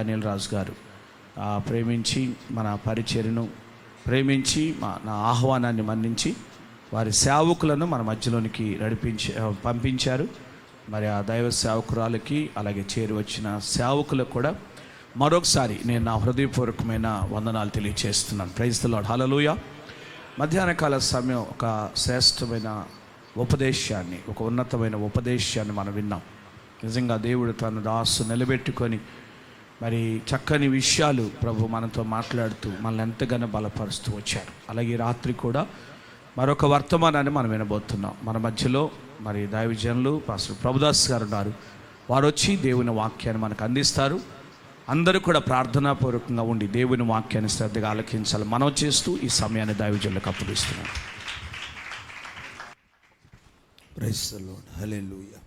అనిల్ రాజు గారు ప్రేమించి మన పరిచర్యను ప్రేమించి నా ఆహ్వానాన్ని మన్నించి వారి సేవకులను మన మధ్యలోనికి పంపించారు. మరి ఆ దైవ సేవకురాలకి అలాగే చేరి వచ్చిన సేవకులకు కూడా మరొకసారి నేను నా హృదయపూర్వకమైన వందనాలు తెలియజేస్తున్నాను. Praise the Lord. హల్లెలూయా. మధ్యాహ్న కాల సమయం ఒక శ్రేష్టమైన ఉపదేశాన్ని, ఒక ఉన్నతమైన ఉపదేశాన్ని మనం విన్నాం. నిజంగా దేవుడు తన దాసు నిలబెట్టుకొని మరి చక్కని విషయాలు ప్రభు మనతో మాట్లాడుతూ మనల్ని ఎంతగానో బలపరుస్తూ వచ్చారు. అలాగే రాత్రి కూడా మరొక వర్తమానాన్ని మనం వినబోతున్నాం. మన మధ్యలో మరి దైవజనులు పాస్టర్ ప్రభుదాస్ గారు ఉన్నారు. వారు వచ్చి దేవుని వాక్యాన్ని మనకు అందిస్తారు. అందరూ కూడా ప్రార్థనాపూర్వకంగా ఉండి దేవుని వాక్యాన్ని శ్రద్ధగా ఆలకించాలి మనం చేస్తూ ఈ సమయాన్ని దైవజనులకు అప్పగిస్తున్నాం. Praise the Lord. హల్లెలూయా.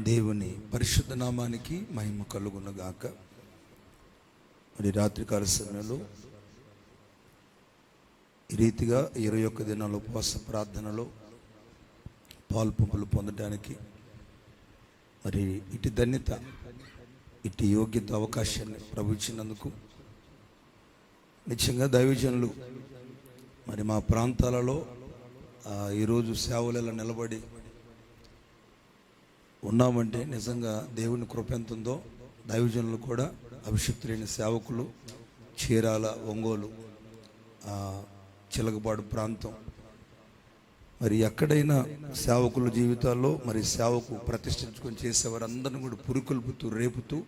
దేవుని పరిశుద్ధ నామానికి మహిమ కలుగునగాక. మరి రాత్రికాల సమయంలో ఈ రీతిగా 21 దినాల ఉపవాస ప్రార్థనలో పాల్పంపులు పొందడానికి మరి ఇటు ధన్యత, ఇటు యోగ్యత, అవకాశాన్ని ప్రభు ఇచ్చినందుకు నిజంగా దైవజనులు మరి మా ప్రాంతాలలో ఈరోజు సేవలలో నిలబడి ఉన్నామంటే నిజంగా దేవుని కృప ఎంత ఉందో. దైవజనులు కూడా అభిషిక్తులైన సేవకులు చీరాల, ఒంగోలు, చిలకపాడు ప్రాంతం, మరి ఎక్కడైనా సేవకుల జీవితాల్లో మరి సేవకు ప్రతిష్ఠించుకొని చేసేవారందరిని కూడా పురికొల్పుతూ రేపుతూ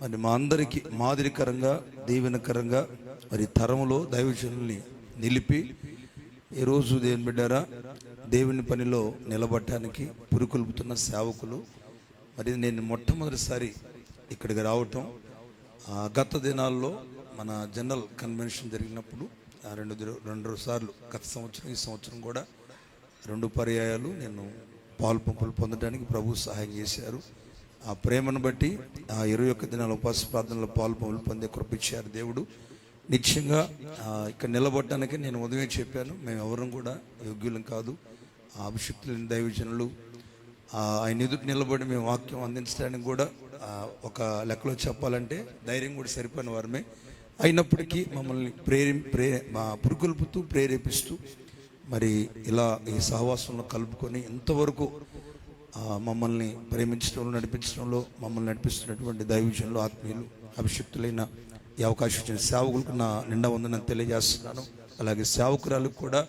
మరి మా అందరికీ మాదిరికరంగా దీవెనకరంగా మరి తరములో దైవజనుల్ని నిలిపి ఈరోజు దేవుని బిడ్డారా దేవుని పనిలో నిలబడటానికి పురికొల్పుతున్న సేవకులు. మరి నేను మొట్టమొదటిసారి ఇక్కడికి రావటం గత దినాల్లో మన జనరల్ కన్వెన్షన్ జరిగినప్పుడు రెండు సార్లు గత సంవత్సరం, ఈ సంవత్సరం కూడా 2 పర్యాయాలు నేను పాల్పంపులు పొందడానికి ప్రభు సహాయం చేశారు. ఆ ప్రేమను బట్టి 21 దినాల ఉపవాస ప్రార్థనలో పాల్పంపులు పొందే కృప ఇచ్చారు దేవుడు. నిశ్చయంగా ఇక్కడ నిలబడటానికి నేను ఉదయం చెప్పాను, మేము ఎవరం కూడా యోగ్యులం కాదు. అభిషిక్తులైన దైవజనులు ఆయన ఎదుటి నిలబడి మేము వాక్యం అందించడానికి కూడా ఒక లెక్కలో చెప్పాలంటే ధైర్యం కూడా సరిపోయిన వారమే. అయినప్పటికీ మమ్మల్ని పురుకొల్పుతూ ప్రేరేపిస్తూ మరి ఇలా ఈ సహవాసంలో కలుపుకొని ఇంతవరకు మమ్మల్ని ప్రేమించడంలో, నడిపించడంలో మమ్మల్ని నడిపిస్తున్నటువంటి దైవజనులు, ఆత్మీయులు, అభిషిక్తులైన ఈ అవకాశం ఇచ్చిన సేవకులకు నా నిండా వందనాలు తెలియజేస్తున్నాను. అలాగే సేవకురాలకు కూడా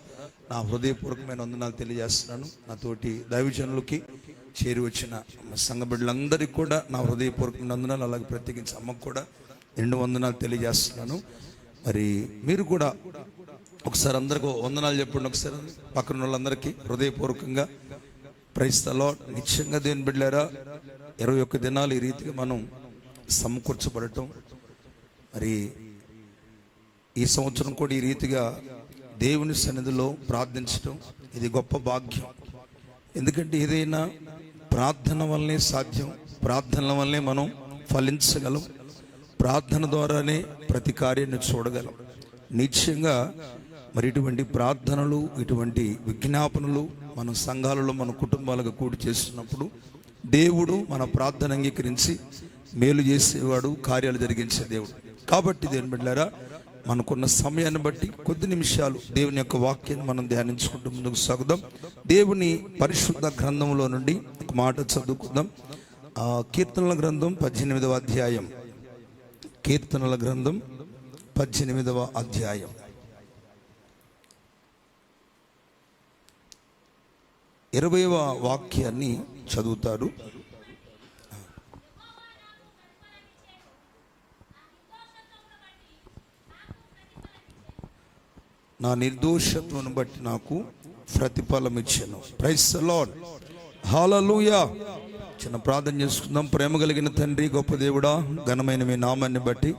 నా హృదయపూర్వకమైన వందనాలు తెలియజేస్తున్నాను. నాతోటి దైవజనులకి చేరి వచ్చిన సంఘ బిడ్డలందరికీ కూడా నా హృదయపూర్వకమైన వందనాలు, అలాగే ప్రత్యేకించి అమ్మకు కూడా 2 వందనాలు తెలియజేస్తున్నాను. మరి మీరు కూడా ఒకసారి అందరికీ వందనాలు చెప్పండి. ఒకసారి పక్కన వాళ్ళందరికీ హృదయపూర్వకంగా ప్రైజ్ ది లార్డ్. నిశ్చయంగా దేవుని బిడ్డలారా 21 దినాలు ఈ రీతిగా మనం సమకూర్చబడటం, మరి ఈ సంవత్సరం కూడా ఈ రీతిగా దేవుని సన్నిధిలో ప్రార్థించడం ఇది గొప్ప భాగ్యం. ఎందుకంటే ఏదైనా ప్రార్థన వల్లనే సాధ్యం, ప్రార్థనల వల్లనే మనం ఫలించగలం, ప్రార్థన ద్వారానే ప్రతి కార్యాన్ని చూడగలం. నిశ్చయంగా మరి ఇటువంటి ప్రార్థనలు, ఇటువంటి విజ్ఞాపనలు మన సంఘాలలో, మన కుటుంబాలకు కూడి చేస్తున్నప్పుడు దేవుడు మన ప్రార్థన అంగీకరించి మేలు చేసేవాడు, కార్యాలు జరిగించే దేవుడు. కాబట్టి దేవుని బిడ్డలారా మనకున్న సమయాన్ని బట్టి కొద్ది నిమిషాలు దేవుని యొక్క వాక్యాన్ని మనం ధ్యానించుకుంటూ ముందుకు సాగుదాం. దేవుని పరిశుద్ధ గ్రంథంలో నుండి ఒక మాట చదువుకుందాం. కీర్తనల గ్రంథం 18వ అధ్యాయం. కీర్తనల గ్రంథం 18వ అధ్యాయం 20వ వాక్యాన్ని చదువుతారు. నా నిర్దోషత్వను బట్టి నాకు ప్రతిఫలం ఇచ్చెను. ప్రైజ్ ది లార్డ్, హల్లెలూయా. చిన్న ప్రార్థన చేసుకుందాం. ప్రేమ కలిగిన తండ్రి, గొప్ప దేవుడా, ఘనమైన మీ నామాన్ని బట్టి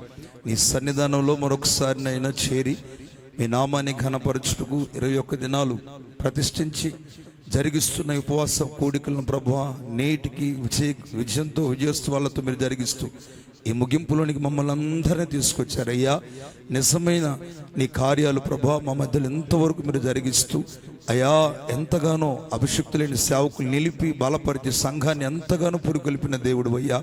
నీ సన్నిధానంలో మరొకసారినైనా చేరి మీ నామాన్ని ఘనపరచుటకు 21 దినాలు ప్రతిష్ఠించి జరిగిస్తున్న ఉపవాస కూడికలను ప్రభువా, నేటికి విజయంతో విజయోత్సవాలతో మీరు జరిగిస్తూ ఈ ముగింపులోనికి మమ్మల్ని అందరినీ తీసుకొచ్చారయ్యా. నిజమైన నీ కార్యాలు ప్రభువా మా మధ్యలో ఎంతవరకు మీరు జరిగిస్తూ అయ్యా, ఎంతగానో అభిషిక్తులైన సేవకులు నిలిపి బలపరిచి సంఘాన్ని ఎంతగానో పురికొల్పిన దేవుడు అయ్యా.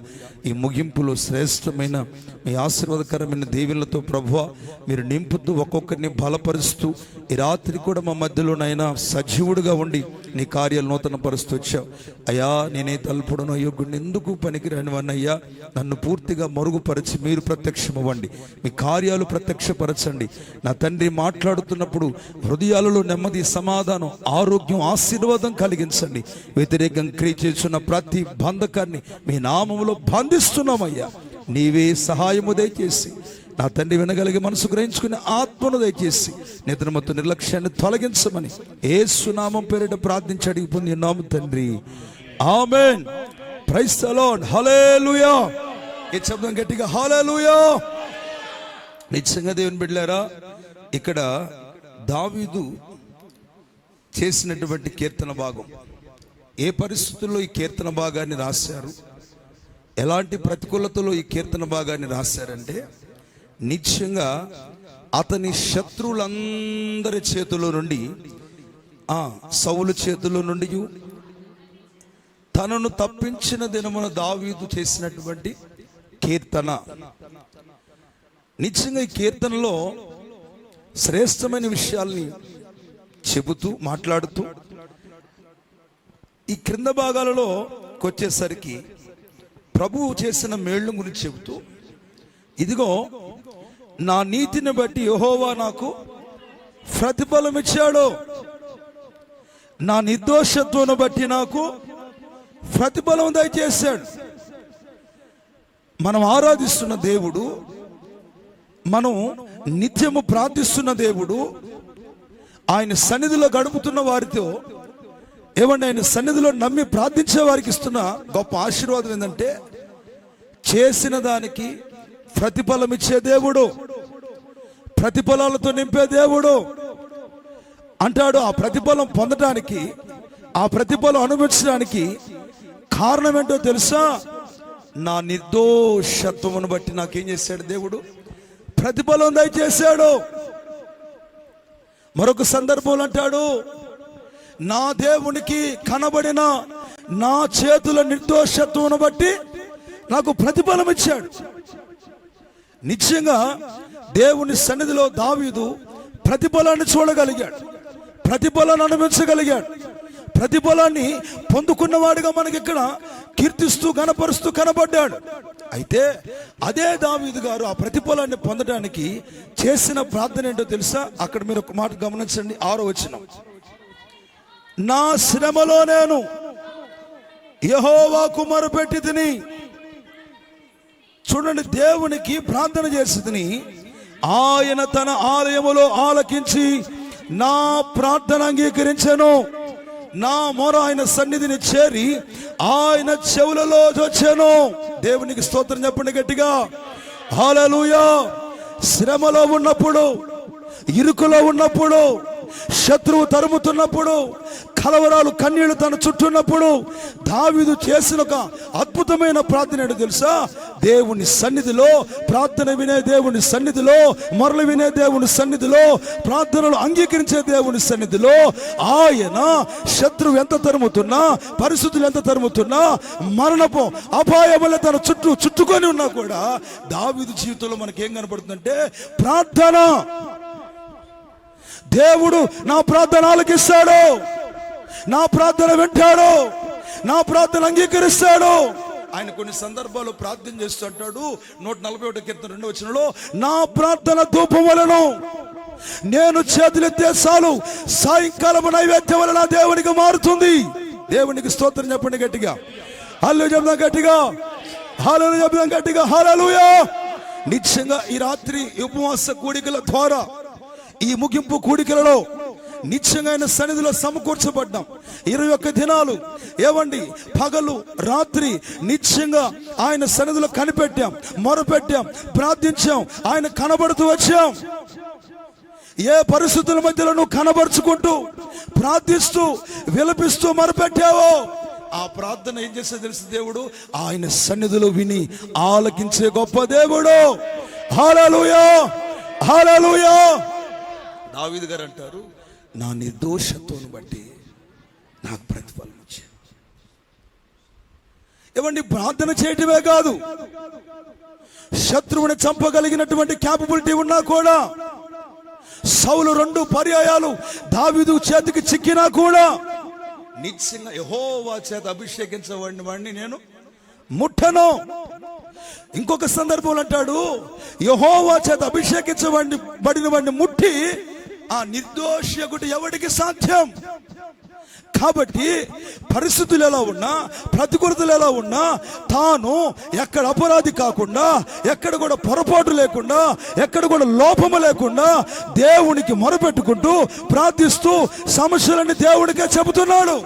ఈ ముగింపులో శ్రేష్టమైన మీ ఆశీర్వాదకరమైన దీవెనలతో ప్రభువా మీరు నింపుతూ ఒక్కొక్కరిని బలపరుస్తూ ఈ రాత్రి కూడా మా మధ్యలోనైనా సజీవుడిగా ఉండి నీ కార్యాలు నూతన పరుస్తూ వచ్చావు అయ్యా. నేనే తలపడను అయోగ్యుడిని, ఎందుకు పనికిరాని వాడినయ్యా. నన్ను పూర్తిగా మరుగుపరిచి మీరు ప్రత్యక్షమవ్వండి, మీ కార్యాలు ప్రత్యక్షపరచండి. నా తండ్రి మాట్లాడుతున్నప్పుడు హృదయాలలో నెమ్మది, సమాధానం, ఆరోగ్యం, ఆశీర్వాదం కలిగించండి. వ్యతిరేకంగా క్రియ చేస్తున్న ప్రతి బంధకాన్ని మీ నామములో బంధిస్తున్నామయ్యా. నీవే సహాయము దయచేసి నా తండ్రి వినగలిగే మనసు గ్రహించుకునే ఆత్మను దయచేసి నిద్రమత్తు నిర్లక్ష్యాన్ని తొలగించమని యేసు నామం పేరిట ప్రార్థించి అడిగి పొంది నామం తండ్రి, ఆమేన్. ప్రైజ్ ది లార్డ్, హల్లెలూయా. ఈ శబ్దం గట్టిగా హల్లెలూయా. నిజంగా దేవుని బిడ్డలారా, ఇక్కడ దావీదు చేసినటువంటి కీర్తన భాగం, ఏ పరిస్థితుల్లో ఈ కీర్తన భాగాన్ని రాశారు, ఎలాంటి ప్రతికూలతలో ఈ కీర్తన భాగాన్ని రాశారంటే, నిశ్చయంగా అతని శత్రువులందరి చేతిలో నుండి, సౌలు చేతిలో నుండి తనను తప్పించిన దినమున దావీదు చేసినటువంటి కీర్తన. నిశ్చయంగా ఈ కీర్తనలో శ్రేష్టమైన విషయాల్ని చెబుతూ మాట్లాడుతూ ఈ క్రింద భాగాలలో వచ్చేసరికి ప్రభువు చేసిన మేళ్ళ గురించి చెబుతూ, ఇదిగో నా నీతిని బట్టి యెహోవా నాకు ప్రతిఫలం ఇచ్చాడు, నా నిర్దోషత్వం బట్టి నాకు ప్రతిఫలం దయచేశాడు. మనం ఆరాధిస్తున్న దేవుడు, మనం నిత్యము ప్రార్థిస్తున్న దేవుడు, ఆయన సన్నిధిలో గడుపుతున్న వారితో ఏమంటే ఆయన సన్నిధిలో నమ్మి ప్రార్థించే వారికి ఇస్తున్న గొప్ప ఆశీర్వాదం ఏంటంటే, చేసిన దానికి ప్రతిఫలం ఇచ్చే దేవుడు, ప్రతిఫలాలతో నింపే దేవుడు అంటాడు. ఆ ప్రతిఫలం పొందడానికి, ఆ ప్రతిఫలం అనుభవించడానికి కారణం ఏంటో తెలుసా? నా నిర్దోషత్వమును బట్టి నాకేం చేశాడు దేవుడు? ప్రతిఫలం దయచేశాడు. మరొక సందర్భంలో అంటాడు, నా దేవునికి కనబడిన నా చేతుల నిర్దోషత్వమును బట్టి నాకు ప్రతిఫలం ఇచ్చాడు. నిశ్చయంగా దేవుని సన్నిధిలో దావీదు ప్రతిఫలాన్ని చూడగలిగాడు, ప్రతిఫలాన్ని అనుభవించగలిగాడు. ప్రతిఫలాన్ని పొందుకున్నవాడిగా మనకి ఇక్కడ కీర్తిస్తూ గణపరుస్తూ కనబడ్డాడు. అయితే అదే దావీదు గారు ఆ ప్రతిఫలాన్ని పొందడానికి చేసిన ప్రార్థన ఏంటో తెలుసా? అక్కడ మీరు ఒక మాట గమనించండి, 6వ వచనం. నా శ్రమలో నేను యెహోవాకు మొరపెట్టి తిని. చూడండి, దేవునికి ప్రార్థన చేసి తిని ఆయన తన ఆలయములో ఆలకించి నా ప్రార్థన అంగీకరించెను. నా మొర ఆయన సన్నిధిని చేరి ఆయన చెవులలో వచ్చాను. దేవునికి స్తోత్రం చెప్పండి గట్టిగా, హల్లెలూయా. శ్రమలో ఉన్నప్పుడు, ఇరుకులో ఉన్నప్పుడు, శత్రువు తరుముతున్నప్పుడు, కలవరాలు కన్నీళ్లు తన చుట్టున్నప్పుడు దావీదు చేసిన ఒక అద్భుతమైన ప్రార్థన ఏంటో తెలుసా? దేవుని సన్నిధిలో ప్రార్థన వినే దేవుని సన్నిధిలో, మొరలు వినే దేవుని సన్నిధిలో, ప్రార్థనలు అంగీకరించే దేవుని సన్నిధిలో ఆయన శత్రువు ఎంత తరుముతున్నా, పరిస్థితులు ఎంత తరుముతున్నా, మరణపు అపాయములు తన చుట్టుకొని ఉన్నా కూడా దావీదు జీవితంలో మనకేం కనపడుతుందంటే ప్రార్థన. దేవుడు నా ప్రార్థన ఆలకిస్తాడు, నా ప్రార్థన వింటాడు, నా ప్రార్థన అంగీకరిస్తాడు. ఆయన కొన్ని సందర్భాల్లో ప్రార్థన చేస్తుంటాడు. 141 కీర్తన 2వ వచనంలో, నా ప్రార్థన ధూపం వలెను, నేను చేతులెత్తే చాలు సాయంకాలం నైవేద్యం వలన దేవునికి మారుతుంది. దేవునికి స్తోత్రం చెప్పండి గట్టిగా, హల్లెలూయా చెప్దాం గట్టిగా, హల్లెలూయా చెప్దాం గట్టిగా, హల్లెలూయా. నిశ్చయంగా ఈ రాత్రి ఉపవాస కూడికల ద్వారా, ఈ ముగింపు కూడికలలో నిత్యంగా ఆయన సన్నిధిలో సమకూర్చబడ్డాం. 21 దినాలు ఏవండి, పగలు రాత్రి నిత్యంగా ఆయన సన్నిధిలో కనిపెట్టాం, మొరపెట్టాం, ప్రార్థించాం, ఆయన కనబడుతూ వచ్చాం. ఏ పరిస్థితుల మధ్యలో నువ్వు కనబరుచుకుంటూ ప్రార్థిస్తూ విలపిస్తూ మొరపెట్టావో ఆ ప్రార్థన ఏం చేస్తే తెలుసు, దేవుడు ఆయన సన్నిధిలో విని ఆలకించే గొప్ప దేవుడు. హల్లెలూయా, హల్లెలూయా. దావీదు గారు అంటారు, నా నిర్దోషత్వం బట్టి నాకు ప్రతిఫలం వచ్చాడు. ఏమండి, ప్రార్థన చేయటమే కాదు, శత్రువుని చంపగలిగినటువంటి క్యాపబిలిటీ ఉన్నా కూడా, సౌలు 2 పర్యాయాలు దావీదు చేతికి చిక్కినా కూడా నిత్యంగా యెహోవా చేత అభిషేకించబడిన వాడిని నేను ముట్టను. ఇంకొక సందర్భంలో అంటాడు, యెహోవా చేత అభిషేకించబడిన వాడిని ముట్టి ఆ నిర్దోషకుడు ఎవడికి సాధ్యం? కాబట్టి పరిస్థితులు ఎలా ఉన్నా, ప్రతికూలతలు ఎలా ఉన్నా, తాను ఎక్కడ అపరాధి కాకుండా, ఎక్కడ కూడా పొరపాటు లేకుండా, ఎక్కడ కూడా లోపము లేకుండా దేవునికి మొరపెట్టుకుంటూ ప్రార్థిస్తూ సమస్యలన్నీ దేవుడికే చెబుతున్నాడు.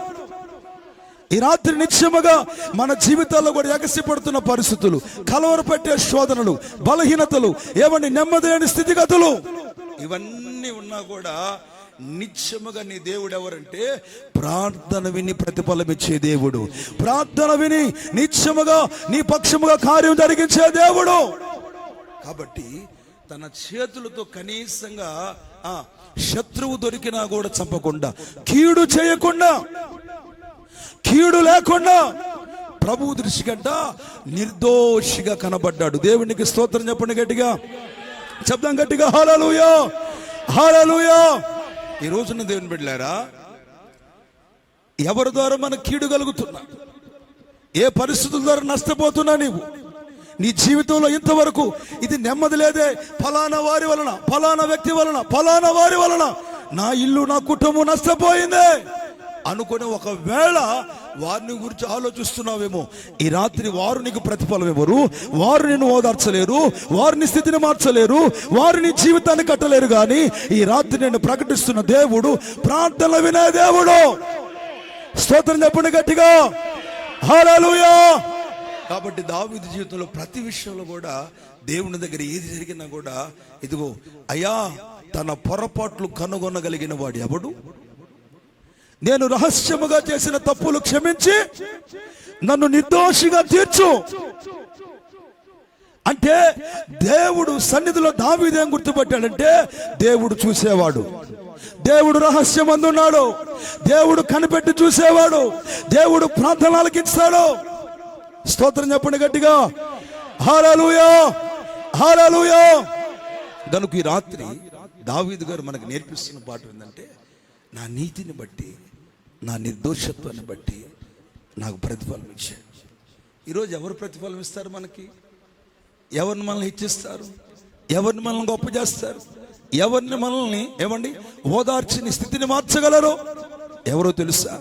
ఈ రాత్రి నిశ్చయముగా మన జీవితాల్లో కూడా ఎగసిపడుతున్న పరిస్థితులు, కలవరపెట్టే శోధనలు, బలహీనతలు, ఏమని నెమ్మది లేని స్థితిగతులు, ఇవన్నీ ఉన్నా కూడా నిత్యముగా నీ దేవుడు ఎవరంటే ప్రార్థన విని ప్రతిఫలమిచ్చే దేవుడు. ప్రార్థన విని నిత్యముగా నీ పక్షముగా కార్యం జరిగించే దేవుడు. కాబట్టి తన చేతులతో కనీసంగా శత్రువు దొరికినా కూడా చంపకుండా, కీడు చేయకుండా, కీడు లేకుండా ప్రభువు దృష్టి కంట నిర్దోషిగా కనబడ్డాడు. దేవునికి స్తోత్రం చెప్పండి గట్టిగా, చెప్దాం గట్టిగా, హల్లెలూయా, హల్లెలూయా. ఈ రోజున దేవుని బిడ్డలారా, ఎవరి ద్వారా మన కీడు కలుగుతున్నా, ఏ పరిస్థితుల ద్వారా నష్టపోతున్నా, నీ జీవితంలో ఇంతవరకు ఇది నెమ్మది లేదే, ఫలానా వారి వలన, ఫలానా వ్యక్తి వలన, ఫలానా వారి వలన నా ఇల్లు, నా కుటుంబం నష్టపోయిందే అనుకుని ఒకవేళ వారిని గురించి ఆలోచిస్తున్నావేమో, ఈ రాత్రి వారు నీకు ప్రతిఫలం ఇవ్వరు, వారు నిన్ను ఓదార్చలేరు, వారిని స్థితిని మార్చలేరు, వారిని జీవితాన్ని కట్టలేరు. కానీ ఈ రాత్రి నేను ప్రకటిస్తున్న దేవుడు ప్రార్థన వినే దేవుడు. స్తోత్రం చెప్పండి గట్టిగా, హల్లెలూయా. కాబట్టి దావీదు జీవితంలో ప్రతి విషయంలో కూడా దేవుని దగ్గర ఏది జరిగినా కూడా, ఇదిగో అయ్యా, తన పొరపాట్లు కనుగొనగలిగిన వాడు ఎవడు? నేను రహస్యముగా చేసిన తప్పులు క్షమించి నన్ను నిర్దోషిగా తీర్చు అంటే, దేవుడు సన్నిధిలో దావీదు ఏం గుర్తుపట్టాడంటే, దేవుడు చూసేవాడు, దేవుడు రహస్యమందున్నాడు, దేవుడు కనిపెట్టి చూసేవాడు, దేవుడు ప్రార్థన ఆలకిస్తాడు. స్తోత్రం చెప్పండి గట్టిగా, హల్లెలూయా, హల్లెలూయా. కనుక ఈ రాత్రి దావీదు గారు మనకు నేర్పిస్తున్న పాట ఏంటంటే, నా నీతిని బట్టి, నా నిర్దోషత్వాన్ని బట్టి నాకు ప్రతిఫలం ఇచ్చాడు. ఈరోజు ఎవరు ప్రతిఫలం ఇస్తారు మనకి? ఎవరిని మనల్ని హెచ్చిస్తారు? ఎవరిని మనల్ని గొప్ప చేస్తారు? ఎవరిని మనల్ని ఏమండి ఓదార్చిన స్థితిని మార్చగలరు? ఎవరో తెలుసా?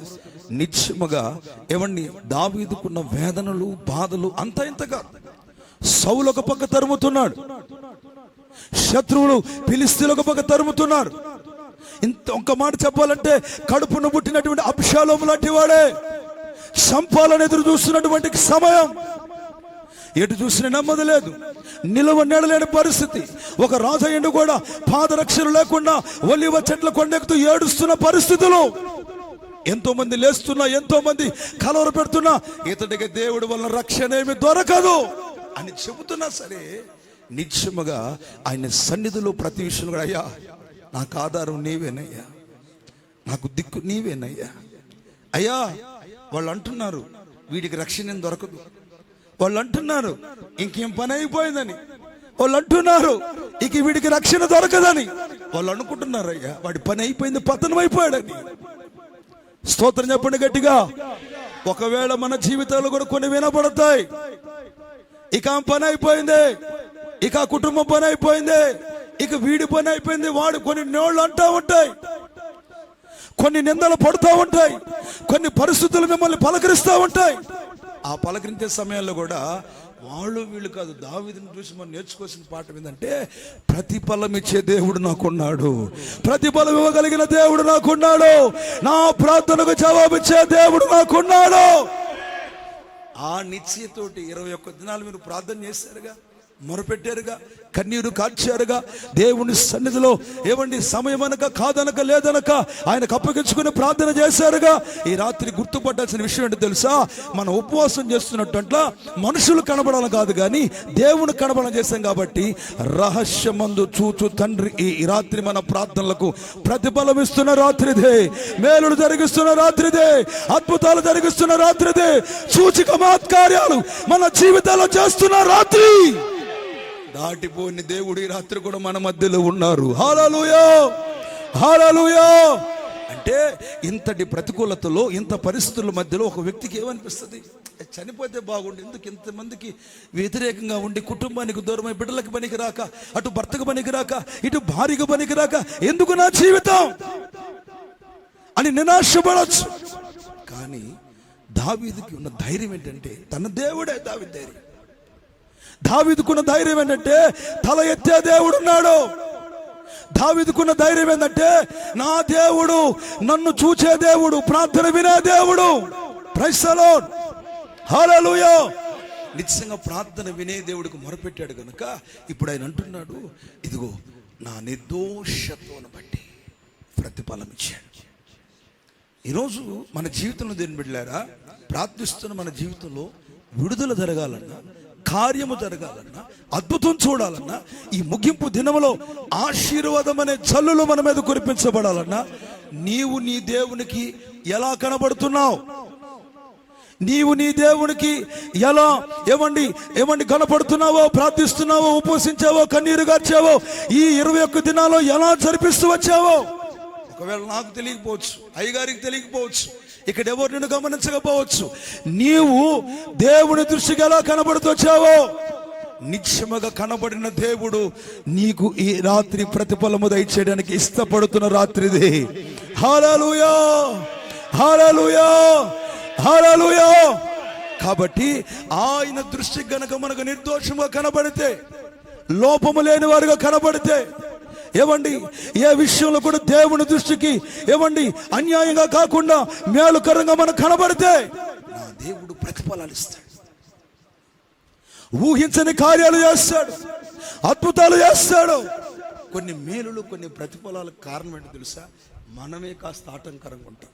నిత్యముగా ఏమండి దావీదుకున్న వేదనలు, బాధలు అంత ఇంతగా. సౌలు ఒక పక్క తరుముతున్నాడు, శత్రువులు ఫిలిష్తీయులు ఒక పక్క తరుముతున్నారు. ఇంత ఒక్క మాట చెప్పాలంటే, కడుపును పుట్టినటువంటి అబ్షాలోము లాంటి వాడే చంపాలని ఎదురు చూస్తున్నటువంటి సమయం. ఎటు చూసిన నెమ్మది లేదు, నిలువ నీడలేని పరిస్థితి. ఒక రాజయ్యుడు కూడా పాదరక్షలు లేకుండా ఒలివ చెట్ల కొండెక్కుతూ ఏడుస్తున్న పరిస్థితులు. ఎంతో మంది లేస్తున్నా, ఎంతో మంది కలవర పెడుతున్నా, ఇతడికి దేవుడి వల్ల రక్షణ ఏమి దొరకదు అని చెబుతున్నా సరే, నిత్యముగా ఆయన సన్నిధిలో ప్రతి విషయంలో కూడా, అయ్యా నాకు ఆధారం నీవేనయ్యా, నాకు దిక్కు నీవేనయ్యా. అయ్యా, వాళ్ళు అంటున్నారు వీడికి రక్షణ దొరకదు, వాళ్ళు అంటున్నారు ఇంకేం పని అయిపోయిందని, వాళ్ళు అంటున్నారు ఇక వీడికి రక్షణ దొరకదని, వాళ్ళు అనుకుంటున్నారు అయ్యా వాడి పని అయిపోయింది, పతనం అయిపోయాడని. స్తోత్రం చెప్పండి గట్టిగా. ఒకవేళ మన జీవితాలు కూడా కొన్ని వినపడతాయి, ఇక పని అయిపోయింది, ఇక కుటుంబం పని అయిపోయింది, ఇక వీడి పని అయిపోయింది, వాడు కొన్ని నోళ్ళు అంటూ ఉంటాయి, కొన్ని నిందలు పడుతూ ఉంటాయి, కొన్ని పరిస్థితులు మిమ్మల్ని పలకరిస్తూ ఉంటాయి. ఆ పలకరించే సమయంలో కూడా వాళ్ళు వీళ్ళు కాదు. దావీదుని చూసి మనం నేర్చుకోవాల్సిన పాఠం ఏంటంటే, ప్రతిఫలం ఇచ్చే దేవుడు నాకున్నాడు, ప్రతిఫలం ఇవ్వగలిగిన దేవుడు నాకున్నాడు, నా ప్రార్థనకు జవాబిచ్చే దేవుడు నాకున్నాడు. ఆ నిశ్చయతోటి 21 దినాలు మీరు ప్రార్థన చేశారుగా, మొరపెట్టారుగా, కన్నీరు కార్చారుగా, దేవుని సన్నిధిలో ఏమండి సమయం అనక కాదనక లేదనక ఆయనకు అప్పగించుకుని ప్రార్థన చేశారుగా. ఈ రాత్రి గుర్తుపట్టాల్సిన విషయం ఏంటో తెలుసా? మనం ఉపవాసం చేస్తున్నట్టు మనుషులు కనబడాలి కాదు, కానీ దేవుని కనబడాలని చేశాం. కాబట్టి రహస్యమందు చూచు తండ్రి ఈ రాత్రి మన ప్రార్థనలకు ప్రతిఫలం ఇస్తున్న రాత్రిదే, మేలులు జరిగిస్తున్న రాత్రిదే, అద్భుతాలు జరిగిస్తున్న రాత్రిదే, సూచిక మహత్కార్యాలు మన జీవితాల్లో చేస్తున్న రాత్రి. దాటిపోయిన దేవుడు ఈ రాత్రి కూడా మన మధ్యలో ఉన్నారు. హల్లెలూయా, హల్లెలూయా. అంటే ఇంతటి ప్రతికూలతలో, ఇంత పరిస్థితుల మధ్యలో ఒక వ్యక్తికి ఏమనిపిస్తుంది? చనిపోతే బాగుండు, ఎందుకు ఇంతమందికి వ్యతిరేకంగా ఉండి, కుటుంబానికి దూరమై, బిడ్డలకు పనికి రాక, అటు భర్తకు పనికి రాక, ఇటు భార్యకు పనికి రాక, ఎందుకు నా జీవితం అని నిరాశపడచ్చు. కానీ దావీదుకి ఉన్న ధైర్యం ఏంటంటే, తన దేవుడే దావీదు ధైర్యం. దావీదుకున్న ధైర్యం ఏంటంటే, తల ఎత్తే దేవుడు ఉన్నాడు. దావీదుకున్న ధైర్యం ఏంటంటే, నా దేవుడు, నన్ను చూచే దేవుడు, ప్రార్థన వినే దేవుడు. ప్రైజ్ ది లార్డ్, హల్లెలూయా. నిశ్చయంగా ప్రార్థన వినే దేవుడికి మొరపెట్టాడు కనుక ఇప్పుడు ఆయన అంటున్నాడు, ఇదిగో నా నిర్దోషత్వాన్ని బట్టి ప్రతిఫలం ఇచ్చాడు. ఈరోజు మన జీవితంలో దేని బిడ్డలారా, ప్రార్థిస్తున్న మన జీవితంలో విడుదల జరగాలన్నా, కార్యము జరగాలన్నా, అద్భుతం చూడాలన్నా, ఈ ముగింపు దినములో ఆశీర్వాదం అనే జల్లులు మన మీద కురిపించబడాలన్నా, నీవు నీ దేవునికి ఎలా కనబడుతున్నావు? నీవు నీ దేవునికి ఎలా ఏమండి కనపడుతున్నావో, ప్రార్థిస్తున్నావో, ఉపవసించావో, కన్నీరు గార్చావో, ఈ 21 దినాల్లో ఎలా జరిపిస్తూ వచ్చావో? ఒకవేళ నాకు తెలియకపోవచ్చు, అయ్యగారికి తెలియకపోవచ్చు, ఇక్కడ ఎవరు నిన్ను గమనించకపోవచ్చు. నీవు దేవుని దృష్టికి ఎలా కనబడుతూ వచ్చావో, నిత్యముగా కనబడిన దేవుడు నీకు ఈ రాత్రి ప్రతిఫలము దయచేయడానికి ఇష్టపడుతున్న రాత్రిది. హల్లెలూయా, హల్లెలూయా, హల్లెలూయా. కాబట్టి ఆయన దృష్టికి గనక మనకు నిర్దోషంగా కనబడితే, లోపము లేని వారుగా కనబడితే, ఏమండి ఏ విషయంలో కూడా దేవుని దృష్టికి అన్యాయంగా కాకుండా మేలుకరంగా మనకు కనబడితే, నా దేవుడు ప్రతిఫలాలు ఇస్తాడు, ఊహించని కార్యాలు చేస్తాడు, అద్భుతాలు చేస్తాడు. కొన్ని మేలులు, కొన్ని ప్రతిఫలాలకు కారణం ఏంటో తెలుసా? మనమే కాస్త ఆటంకరంగా ఉంటాం.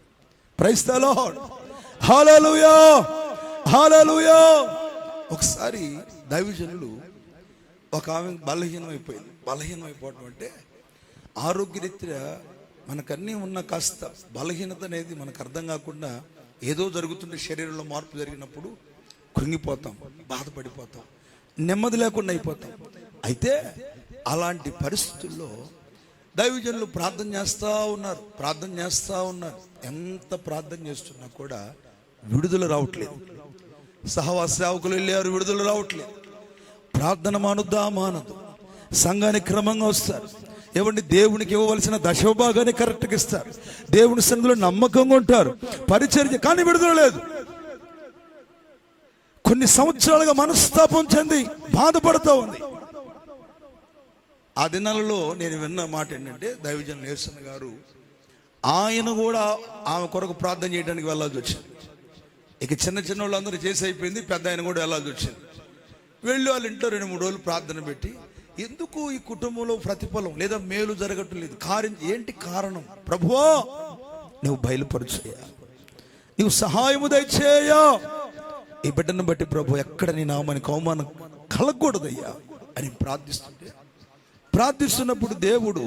ప్రైజ్ ది లార్డ్, హల్లెలూయా, హల్లెలూయా. ఒకసారి దైవజనులు, ఒక ఆమె బలహీనమైపోయింది. బలహీనమైపోవడం అంటే ఆరోగ్యరీత్యా మనకన్నీ ఉన్న కాస్త బలహీనత అనేది మనకు అర్థం కాకుండా ఏదో జరుగుతుంటే, శరీరంలో మార్పు జరిగినప్పుడు కృంగిపోతాం, బాధపడిపోతాం, నెమ్మది లేకుండా అయిపోతాం. అయితే అలాంటి పరిస్థితుల్లో దైవజనులు ప్రార్థన చేస్తూ ఉన్నారు. ఎంత ప్రార్థన చేస్తున్నా కూడా విడుదల రావట్లేదు. సహవాస సేవకులు వెళ్ళారు, విడుదల రావట్లేదు. ప్రార్థన మానదు, సంఘానికి క్రమంగా వస్తారు. దేవునికి ఇవ్వవలసిన దశభాగాన్ని కరెక్ట్గా ఇస్తారు, దేవుని సన్నిధిలో నమ్మకంగా ఉంటారు, పరిచర్య, కానీ విడుదల లేదు. కొన్ని సంవత్సరాలుగా మనస్తాపం చెంది బాధపడుతూ ఉంది. ఆ దినాలలో నేను విన్న మాట ఏంటంటే, దైవజనులు నేర్సన్ గారు, ఆయన కూడా ఆమె కొరకు ప్రార్థన చేయడానికి వెళ్ళాల్సి వచ్చింది. ఇక చిన్న వాళ్ళందరూ చేసి అయిపోయింది, పెద్ద ఆయన కూడా వెళ్ళాల్సి వచ్చింది. వెళ్ళి వాళ్ళ ఇంట్లో 2-3 రోజులు ప్రార్థన పెట్టి, ఎందుకు ఈ కుటుంబంలో ప్రతిఫలం లేదా మేలు జరగటం లేదు, ఏంటి కారణం? ప్రభువా, నువ్వు బయలుపరచయ్యా, నువ్వు సహాయము దయచేయ్యా, ఈ బిడ్డను బట్టి ప్రభు ఎక్కడ నీ నామానికి అవమానం కలగకూడదయ్యా అని ప్రార్థిస్తున్నప్పుడు దేవుడు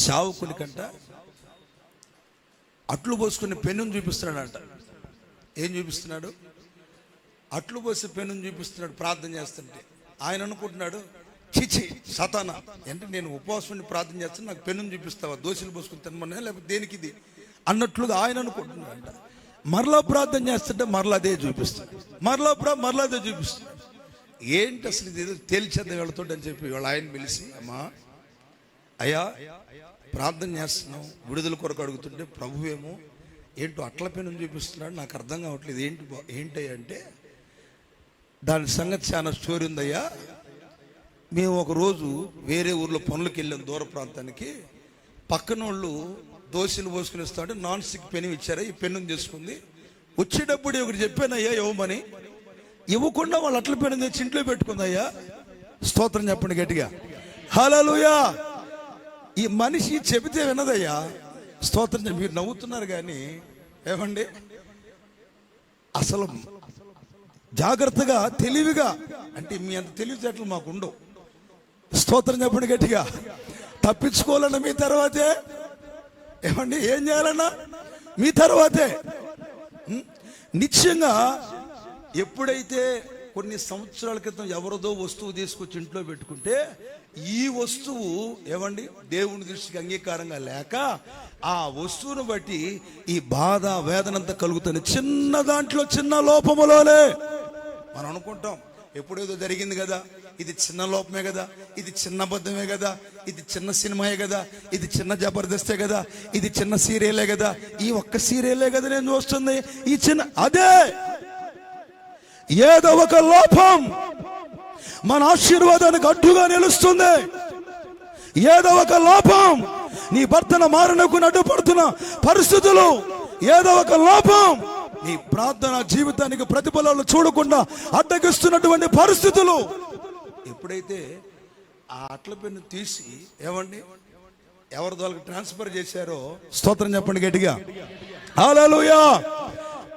సేవకుని కంట అట్లు పోసుకుని పెన్నును చూపిస్తున్నాడంట. ఏం చూపిస్తున్నాడు? అట్లు పోసి పెన్నును చూపిస్తున్నాడు ప్రార్థన చేస్తుంటే. ఆయన అనుకుంటున్నాడు, చిచి సతానా, అంటే నేను ఉపవాసం ప్రార్థన చేస్తాను, నాకు పెన్నును చూపిస్తావా, దోశలు పోసుకుని తినమన్నా, లేకపోతే దేనికి ఇది అన్నట్లుగా ఆయన అనుకుంటున్నాడు. మరలా ప్రార్థన చేస్తుంటే మరలా అదే చూపిస్తాడు, మరలా అదే చూపిస్తాడు. ఏంటి అసలు ఇది, ఏదో తేల్చేద్దాం వెళుతుండని చెప్పి వాళ్ళ ఆయన పిలిచి, అమ్మా అయ్యా ప్రార్థన చేస్తున్నాం, విడుదల కొరకు అడుగుతుంటే ప్రభువేమో ఏంటో అట్ల పెన్నును చూపిస్తున్నాడు, నాకు అర్థం కావట్లేదు, ఏంటి అంటే దాని సంగతి చాలా స్టోరీ ఉందయ్యా. మేము ఒకరోజు వేరే ఊర్లో పనులకు వెళ్ళాం, దూర ప్రాంతానికి. పక్కన వాళ్ళు దోశలు పోసుకుని ఇస్తామంటే నాన్ స్టిక్ పెను ఇచ్చారా, ఈ పెన్ను చేసుకుంది. వచ్చేటప్పుడు ఒకటి చెప్పానయ్యా ఇవ్వమని, ఇవ్వకుండా వాళ్ళు అట్ల పెన్ను తెచ్చి ఇంట్లో పెట్టుకుందయ్యా. స్తోత్రం చెప్పండి గట్టిగా, హల్లెలూయా. ఈ మనిషి చెబితే వినదయ్యా. స్తోత్రం. మీరు నవ్వుతున్నారు కానీ ఏమండి, అసలు జాగ్రత్తగా తెలివిగా, అంటే మీ అంత తెలివితేటలు మాకు ఉండవు. స్తోత్రం చెప్పండి గట్టిగా. తప్పించుకోవాలన్నా మీ తర్వాతే, ఏమండి ఏం చేయాలన్నా మీ తర్వాతే. నిశ్చయంగా ఎప్పుడైతే కొన్ని సంవత్సరాల క్రితం ఎవరిదో వస్తువు తీసుకొచ్చి ఇంట్లో పెట్టుకుంటే ఈ వస్తువు ఏమండి దేవుని దృష్టికి అంగీకారంగా లేక ఆ వస్తువును బట్టి ఈ బాధ వేదనంతా కలుగుతుంది. చిన్న దాంట్లో చిన్న లోపములోనే మనం అనుకుంటాం, ఎప్పుడేదో జరిగింది కదా, ఇది చిన్న లోపమే కదా, ఇది చిన్న అబద్ధమే కదా, ఇది చిన్న సినిమాయే కదా, ఇది చిన్న జబర్దస్తే కదా, ఇది చిన్న సీరియలే కదా, ఈ ఒక్క సీరియలే కదా నేను చూస్తుంది, ఈ చిన్న అదే. ఏదో ఒక లోపం మన ఆశీర్వాదానికి అడ్డుగా నిలుస్తుంది. ఏదో ఒక లోపం నీ భర్తను మారణకు అడ్డుపడుతున్న పరిస్థితులు, ఏదో ఒక లోపం నీ ప్రార్థన జీవితానికి ప్రతిఫలాలు చూడకుండా అడ్డగిస్తున్నటువంటి పరిస్థితులు. ఎప్పుడైతే ఆ అట్ల పెన్ను తీసి ఏమండి ఎవరి వాళ్ళకి ట్రాన్స్ఫర్ చేశారో, స్తోత్రం చెప్పండి గట్టిగా, హల్లెలూయా,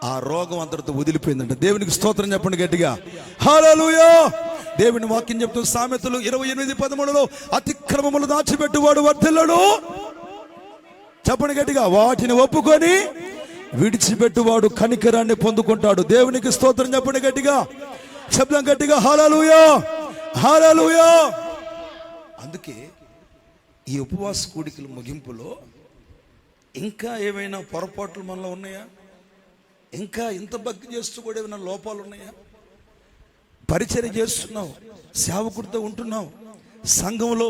ఆ రోగం అంతటితో వదిలిపోయిందంట. దేవునికి స్తోత్రం చెప్పండి గట్టిగా, హల్లెలూయా. దేవుని వాక్యం చెప్తున్న సామెతలు 28:13 అతిక్రమములు దాచిపెట్టువాడు వర్ధిల్లడు. చెప్పండి గట్టిగా, వాటిని ఒప్పుకొని విడిచిపెట్టువాడు కనికరాన్ని పొందుకుంటాడు. దేవునికి స్తోత్రం చెప్పండి గట్టిగా, శబ్దం గట్టిగా, హల్లెలూయా, హల్లెలూయా. అందుకే ఈ ఉపవాస కూడికల ముగింపులో ఇంకా ఏమైనా పొరపాట్లు మనలో ఉన్నాయా? ఇంకా ఇంత భక్తి చేస్తూ కూడా ఏమైనా లోపాలు ఉన్నాయా? పరిచర్య చేస్తున్నావు, సేవకుడితో ఉంటున్నావు, సంఘంలో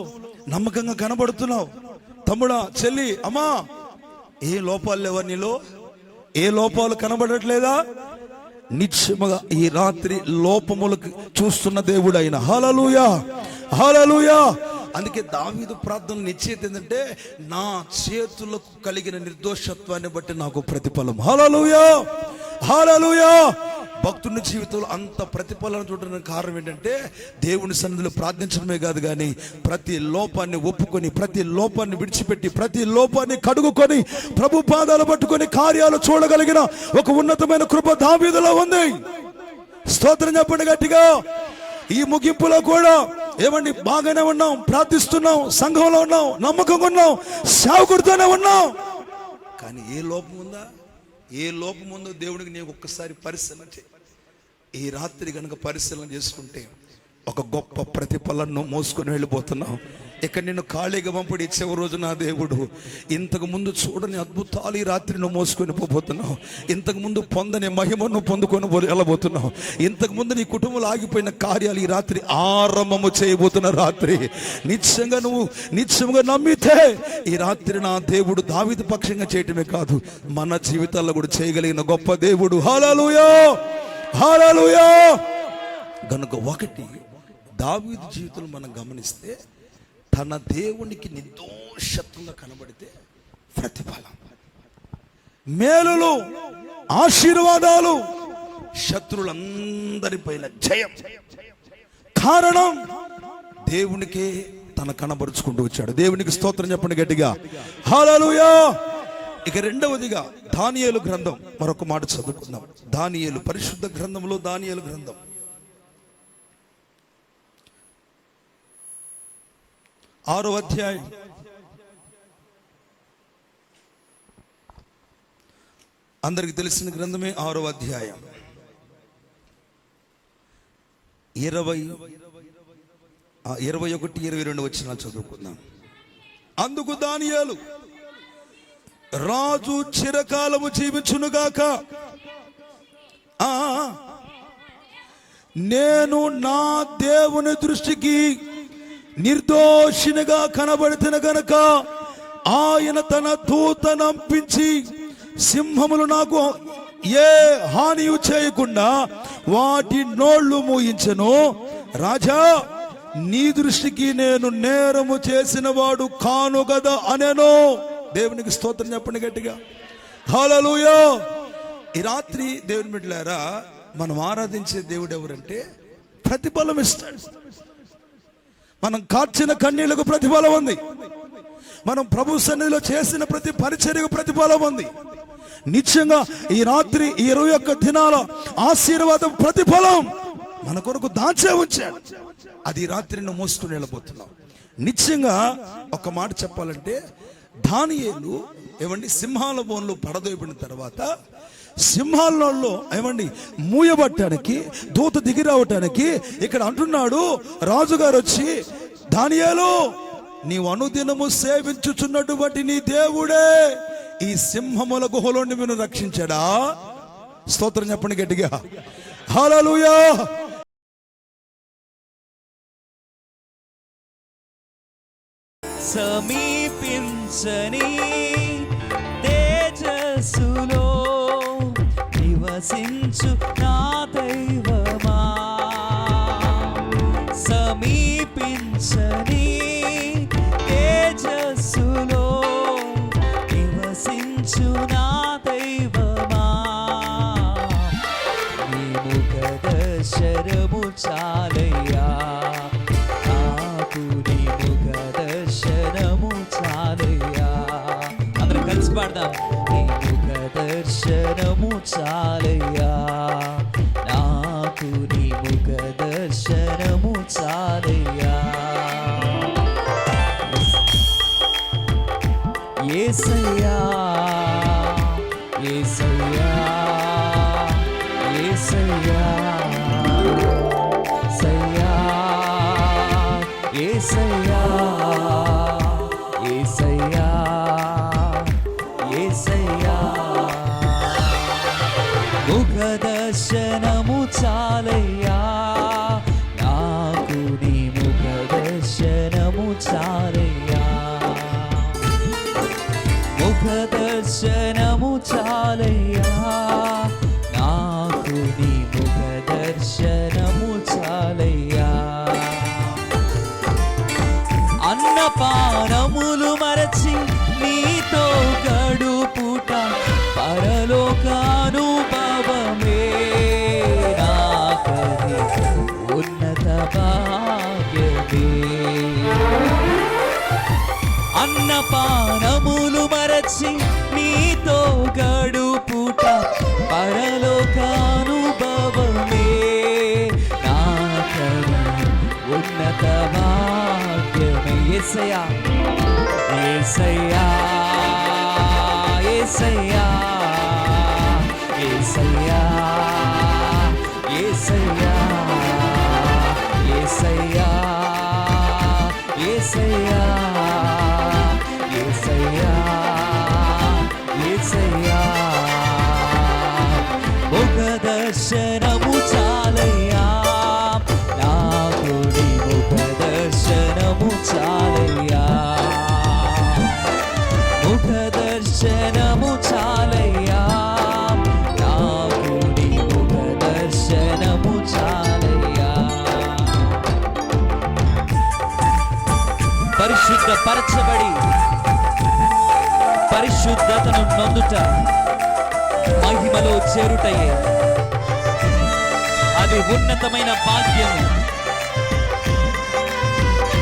నమ్మకంగా కనబడుతున్నావు, తమ్ముడా చెల్లి అమ్మా, ఏ లోపాలు లేవా నీలో? ఏ లోపాలు కనబడట్లేదా? నిశ్చయముగా ఈ రాత్రి లోపములకు చూస్తున్న దేవుడు ఆయన. హల్లెలూయా, హల్లెలూయా. అందుకే దావీదు ప్రార్థన నిశ్చయిత ఏంటంటే, నా చేతులకు కలిగిన నిర్దోషత్వాన్ని బట్టి నాకు ప్రతిఫలం. హల్లెలూయా, హల్లెలూయా. భక్తుని జీవితంలో అంత ప్రతిఫలం చూడడానికి కారణం ఏంటంటే, దేవుని సన్నిధిలో ప్రార్థించడమే కాదు కానీ ప్రతి లోపాన్ని ఒప్పుకొని, ప్రతి లోపాన్ని విడిచిపెట్టి, ప్రతి లోపాన్ని కడుగుకొని, ప్రభు పాదాలు పట్టుకొని కార్యాలు చూడగలిగిన ఒక ఉన్నతమైన కృప దావీదులో ఉంది. స్తోత్రం చెప్పండి గట్టిగా. ఈ ముగింపులో కూడా ఏమండి బాగానే ఉన్నాం, ప్రార్థిస్తున్నాం, సంఘంలో ఉన్నాం, నమ్మకంగా ఉన్నాం, సేవకుడితోనే ఉన్నాం. కానీ ఏ లోపం ఉందా? ఏ లోపం ఉందో దేవుడికి నేను ఒక్కసారి పరిశీలన చేయి. ఈ రాత్రి కనుక పరిశీలన చేసుకుంటే ఒక గొప్ప ప్రతిఫలను మోసుకొని వెళ్ళిపోతున్నావు. ఇక నిన్ను ఖాళీగా పంపడి ఇచ్చేవ రోజు నా దేవుడు ఇంతకు ముందు చూడని అద్భుతాలు ఈ రాత్రి నువ్వు మోసుకొని పోతున్నావు. ఇంతకు ముందు పొందని మహిమను పొందుకొని వెళ్ళబోతున్నావు. ఇంతకు ముందు నీ కుటుంబంలో ఆగిపోయిన కార్యాలు ఈ రాత్రి ఆరంభము చేయబోతున్న రాత్రి. నిశ్చయంగా నమ్మితే ఈ రాత్రి నా దేవుడు దావీదు పక్షంగా చేయటమే కాదు, మన జీవితాల్లో కూడా చేయగలిగిన గొప్ప దేవుడు. హల్లెలూయా, హల్లెలూయా. గనుక ఒకటి దావీదు జీవితంలో మనం గమనిస్తే, తన దేవునికి నిర్దోషత్వంగా కనబడితే ప్రతిఫలం, మేలులు, ఆశీర్వాదాలు, శత్రువులందరిపైన జయం. కారణం దేవునికే తన కనబరుచుకుంటూ వచ్చాడు. దేవునికి స్తోత్రం చెప్పండి గట్టిగా, హల్లెలూయా. ఇక రెండవదిగా దానియేలు గ్రంథం, మరొక మాట చదువుకుందాం. దానియేలు, పరిశుద్ధ గ్రంథంలో దానియేలు గ్రంథం 6వ అధ్యాయం. అందరికి తెలిసిన గ్రంథమే 6వ అధ్యాయం 21-22 వచనాలు చదువుకుందాం. అందుకు దానియేలు, రాజు చిరకాలము జీవించునుగాక, నేను నా దేవుని దృష్టికి నిర్దోషినిగా కనబడిన గనక ఆయన తన దూతనంపించి సింహములు నాకు ఏ హానియు చేయకుండా వాటి నోళ్లు మూయించెను. రాజా, నీ దృష్టికి నేను నేరము చేసిన వాడు కాను కదా అనెను. దేవునికి స్తోత్రం చెప్పండి గట్టిగా, హల్లెలూయా. ఈ రాత్రి దేవుని బిడ్డలారా, మనం ఆరాధించే దేవుడు ఎవరంటే ప్రతిఫలం ఇస్తాడు. మనం కార్చిన కన్నీళ్లకు ప్రతిఫలం ఉంది. మనం ప్రభు సన్నిధిలో చేసిన ప్రతి పరిచర్యకు ప్రతిఫలం ఉంది. నిత్యంగా ఈ రాత్రి 21 దినాల ఆశీర్వాదం ప్రతిఫలం మన కొరకు దాచే ఉంచాడు. అది రాత్రిని మోసుకుని వెళ్ళిపోతున్నాం. నిత్యంగా ఒక మాట చెప్పాలంటే, దానియేలు ఏమండి సింహాల బోన్లో పడదోయబడిన తర్వాత సింహాలలో ఏమండి మూయబట్టడానికి, దూత దిగి రావటానికి ఇక్కడ అంటున్నాడు రాజుగారు వచ్చి, దానియేలు, నీవు అనుదినము సేవించుచున్నటువంటి నీ దేవుడే ఈ సింహముల గుహలో నిన్ను రక్షించాడా? స్తోత్రం చెప్పండి గట్టిగా, హల్లెలూయా. సమీపించని తేజస్సులో నివసించు నా దైవమా, సమీపించని తేజస్సులో నివసించు నా దైవమా, నీ ముఖ దర్శనము చాలయ్యా, నాకు నీ ముఖ దర్శనము చాలయ్యా. అందరం కలిసి పాడదాం. నీ ముఖ దర్శనము చాలయ్యా, నాకు నీ ముఖ దర్శనము చాలయ్యా. యేసయ్యా, యేసయ్యా, యేసయ్యా, సయ్యా, యేసయ్యా, యేసయ్యా, యేసయ్యా. ముఖ దర్శనము చాలయ్యా, నాకు నీ ముఖ దర్శనము చాలయ్యా, ముఖ దర్శనము చాలయ్యా, నాకు నీ ముఖ దర్శనము చాలయ్యా. అన్నపానములు మరచి నీతో గడుపుట పరలోకానుభవమే, నాకది ఉన్నత భాగ్యమే. అన్నపానములు మరచి నీతో గడుపుట పరలోకానుభవమే, నాకది ఉన్నత భాగ్యమే. యేసయ్యా, యేసయ్యా, యేసయ్యా, యేసయ్యా, యేసయ్యా, యేసయ్యా, యేసయ్యా, యేసయ్యా, యేసయ్యా. ముఖ దర్శనము చాలయ్యా, నాకు నీ ముఖ దర్శనము చాలయ్యా, ముఖ దర్శనము చాలయ్యా, నాకు నీ ముఖ దర్శనము చాలయ్యా. పరిశుద్ధపరచబడి పరిశుద్ధతను నొందుట, మహిమలో చేరుటయే అది ఉన్నతమైన భాగ్యము.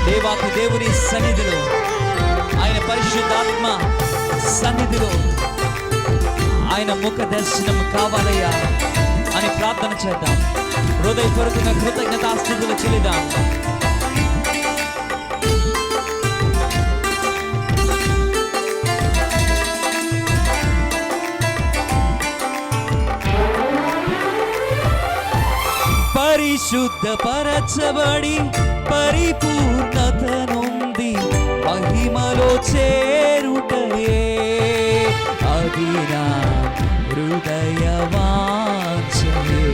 దేవాకు దేవుని సన్నిధిలో, ఆయన పరిశుద్ధాత్మ సన్నిధిలో ఆయన ముఖ దర్శనం కావాలయ్యా అని ప్రార్థన చేద్దాం. హృదయపూర్వకంగా కృతజ్ఞతాస్తుతులు చెల్లిద్దాం. పరిశుద్ధపరచబడి పరిపూర్ణత నుండి మహిమలో చేరుటయే అది నా హృదయ వాంఛయే.